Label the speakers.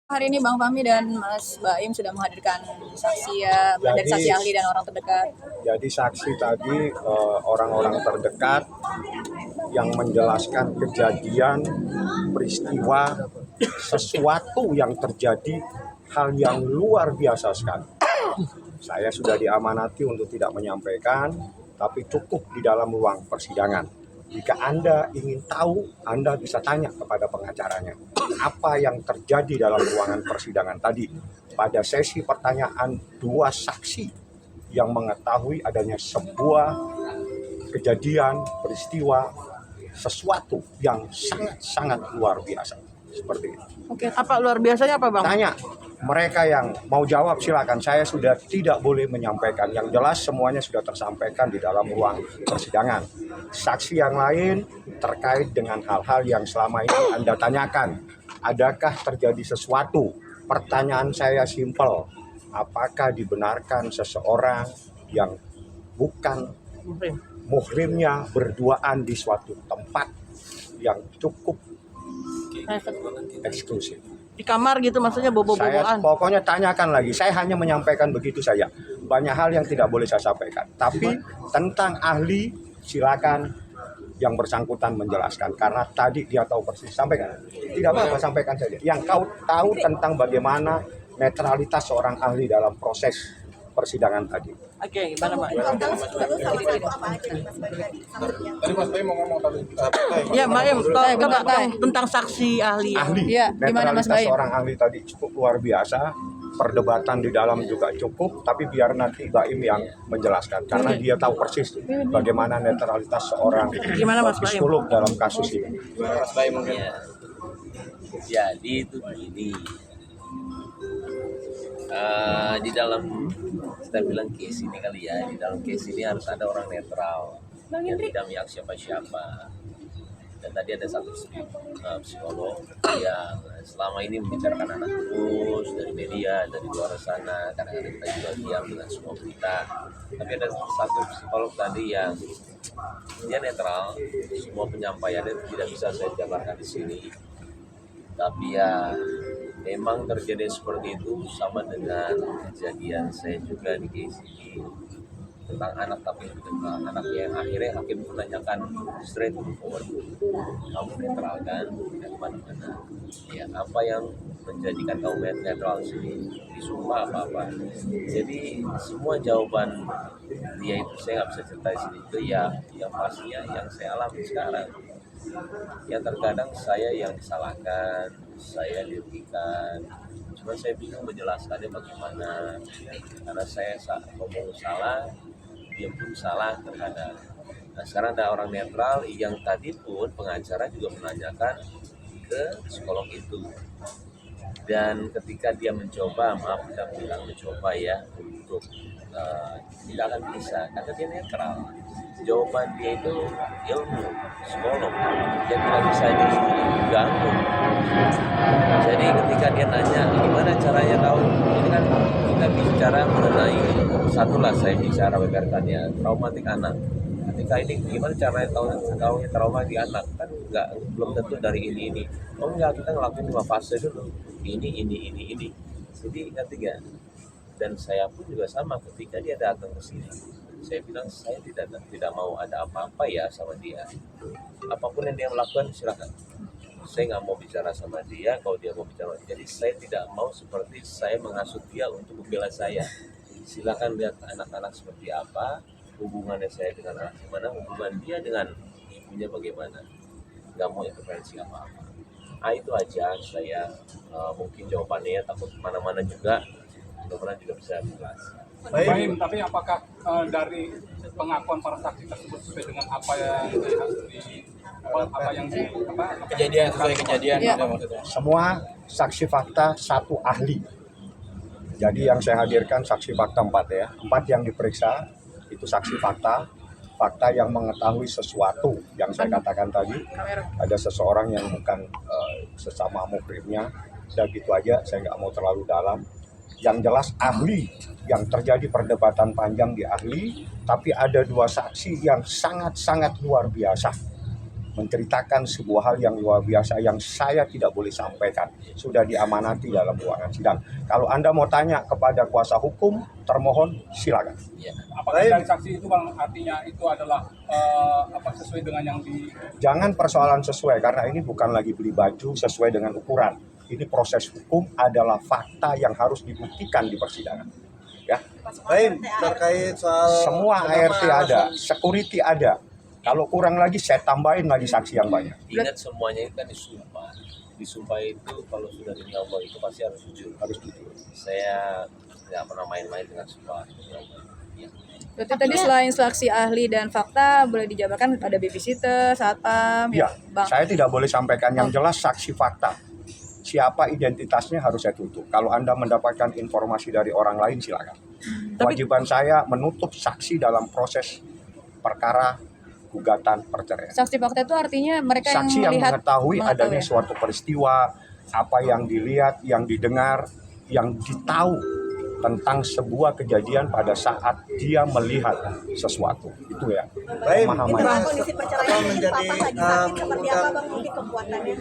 Speaker 1: Hari ini Bang Fahmi dan Mas Baim sudah menghadirkan saksi ya, dari saksi ahli dan orang terdekat.
Speaker 2: Jadi saksi tadi orang-orang terdekat yang menjelaskan kejadian, peristiwa, sesuatu yang terjadi, hal yang luar biasa sekali. Saya sudah diamanati untuk tidak menyampaikan, tapi cukup di dalam ruang persidangan. Jika Anda ingin tahu, Anda bisa tanya kepada pengacaranya. Apa yang terjadi dalam ruangan persidangan tadi? Pada sesi pertanyaan, dua saksi yang mengetahui adanya sebuah kejadian, peristiwa, sesuatu yang sangat-sangat luar biasa. Seperti itu.
Speaker 1: Oke, apa luar biasanya apa Bang?
Speaker 2: Tanya, mereka yang mau jawab silakan. Saya sudah tidak boleh menyampaikan. Yang jelas semuanya sudah tersampaikan di dalam ruang persidangan. Saksi yang lain terkait dengan hal-hal yang selama ini Anda tanyakan. Adakah terjadi sesuatu? Pertanyaan saya simpel. Apakah dibenarkan seseorang yang bukan muhrimnya berduaan di suatu tempat yang cukup eksklusif?
Speaker 1: Di kamar gitu maksudnya bobo-boboan?
Speaker 2: Saya pokoknya tanyakan lagi. Saya hanya menyampaikan begitu saja. Banyak hal yang tidak boleh saya sampaikan. Tapi tentang ahli silakan yang bersangkutan menjelaskan. Karena tadi dia tahu persis. Sampaikan. Tidak apa-apa, sampaikan saja. Yang kau tahu tentang bagaimana netralitas seorang ahli dalam proses persidangan tadi.
Speaker 1: Oke, gimana Pak?
Speaker 3: Tadi Mas Baim mau ngomong tadi.
Speaker 1: Ya, Baim, tentang saksi ahli.
Speaker 2: Ahli,
Speaker 1: Ya, gimana Mas
Speaker 2: netralitas
Speaker 1: Baim?
Speaker 2: seorang ahli tadi cukup luar biasa. Perdebatan di dalam juga cukup, tapi biar nanti Baim yang menjelaskan. Karena dia tahu persis bagaimana netralitas seorang
Speaker 1: Gimana, Mas Baim?
Speaker 2: psikolog dalam kasus ini.
Speaker 3: Mas Baim mungkin.
Speaker 4: Ya. Jadi itu begini. Di dalam kita bilang case ini kali ya, di dalam case ini harus ada orang netral yang tidak memihak siapa-siapa. Dan tadi ada satu psikolog yang selama ini membicarakan anak terus dari media, dari luar sana. Kadang-kadang kita juga diam dengan semua berita. Tapi ada satu psikolog tadi yang dia netral, semua penyampaiannya tidak bisa saya jabarkan di sini. Tapi ya memang terjadi seperti itu, sama dengan kejadian saya juga di case ini tentang anak, tapi tentang anak yang akhirnya hakim menanyakan straight forward, kamu netral kan, tidak kemana-mana ya, apa yang menjadikan kamu netral sini, disumpah apa-apa. Jadi semua jawaban dia itu saya nggak bisa cerita di sini, itu ya yang pastinya yang saya alami sekarang. Yang terkadang saya yang disalahkan, saya dirugikan, cuma saya bingung menjelaskannya bagaimana, karena saya ngomong salah, dia pun salah terkadang. Nah sekarang ada orang netral yang tadi pun pengacara juga menanyakan ke psikolog itu, dan ketika dia mencoba, maaf kita bilang mencoba ya, untuk tidak akan bisa karena dia netral. Jawaban dia itu ilmu psikolog yang tidak bisa diganggu. Jadi ketika dia nanya gimana caranya tahu, ini kan kita bicara mengenai satulah, saya bicara beberkannya traumatik anak. Ketika ini gimana caranya tahu trauma di anak, kan belum tentu dari ini. Oh enggak, kita ngelakuin 5 fase dulu, ini. Jadi ingat 3. Dan saya pun juga sama, ketika dia datang ke sini, saya bilang saya tidak mau ada apa-apa ya sama dia. Apapun yang dia melakukan silakan. Saya nggak mau bicara sama dia kalau dia mau bicara. Jadi saya tidak mau seperti saya menghasut dia untuk membela saya. Silakan lihat anak-anak seperti apa, hubungannya saya dengan anak gimana, hubungan dia dengan ibunya bagaimana. Nggak mau intervensi apa-apa. Itu aja saya mungkin jawabannya ya, takut kemana-mana juga. Mudah-mudahan juga bisa menjelaskan.
Speaker 3: Baim, tapi apakah dari pengakuan para saksi tersebut sesuai dengan apa yang kejadian sesuai kejadian
Speaker 1: Ya.
Speaker 3: maksudnya?
Speaker 2: Semua saksi fakta satu ahli. Jadi yang saya hadirkan saksi fakta 4 ya. 4 yang diperiksa itu saksi fakta. Fakta yang mengetahui sesuatu yang saya katakan tadi. Ada seseorang yang bukan sesama muhrimnya. Dan gitu aja, saya nggak mau terlalu dalam. Yang jelas ahli, yang terjadi perdebatan panjang di ahli, tapi ada 2 saksi yang sangat-sangat luar biasa. menceritakan sebuah hal yang luar biasa yang saya tidak boleh sampaikan. Sudah diamanati dalam ruangan sidang. Kalau Anda mau tanya kepada kuasa hukum, termohon silakan.
Speaker 4: Ya.
Speaker 3: Apakah dari saksi itu bang artinya itu adalah sesuai dengan yang di
Speaker 2: Jangan persoalan sesuai, karena ini bukan lagi beli baju sesuai dengan ukuran. Ini proses hukum adalah fakta yang harus dibuktikan di persidangan. Ya,
Speaker 5: Baik, terkait soal
Speaker 2: semua ART ada, security ada. Kalau kurang lagi saya tambahin lagi saksi yang banyak.
Speaker 4: Ingat semuanya itu kan disumpah. Disumpah itu kalau sudah demi Allah itu pasti harus jujur.
Speaker 2: Harus jujur.
Speaker 4: Saya nggak pernah main-main dengan sumpah. Ya.
Speaker 1: Berarti tadi selain saksi ahli dan fakta boleh dijabarkan ada babysitter, satpam,
Speaker 2: Ya,
Speaker 1: bang.
Speaker 2: saya tidak boleh sampaikan yang jelas saksi fakta. Siapa identitasnya harus saya tutup. Kalau Anda mendapatkan informasi dari orang lain silakan. Kewajiban saya menutup saksi dalam proses perkara gugatan perceraian.
Speaker 1: Saksi fakta itu artinya mereka
Speaker 2: Saksi yang
Speaker 1: melihat
Speaker 2: mengetahui adanya
Speaker 1: ya?
Speaker 2: suatu peristiwa, apa yang dilihat, yang didengar, yang ditahu tentang sebuah kejadian pada saat dia melihat sesuatu. Itu ya.
Speaker 5: baik,
Speaker 2: Pemahaman.
Speaker 5: Mas,
Speaker 6: Kondisi perceraian ini
Speaker 5: menjadi
Speaker 6: Papa lagi sakit seperti apa bang? Mungkin kekuatannya.